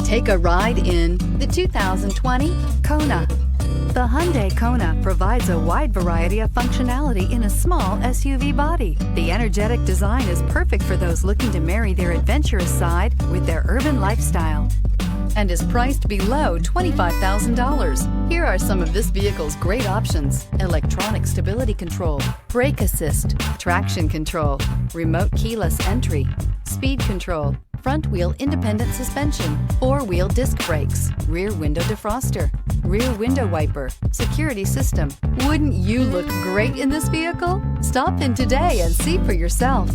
Take a ride in the 2020 Kona. The Hyundai Kona provides a wide variety of functionality in a small SUV body. The energetic design is perfect for those looking to marry their adventurous side with their urban lifestyle and is priced below $25,000. Here are some of this vehicle's great options: electronic stability control, brake assist, traction control, remote keyless entry, speed control, front wheel independent suspension, four-wheel disc brakes, rear window defroster, rear window wiper, security system. Wouldn't you look great in this vehicle? Stop in today and see for yourself.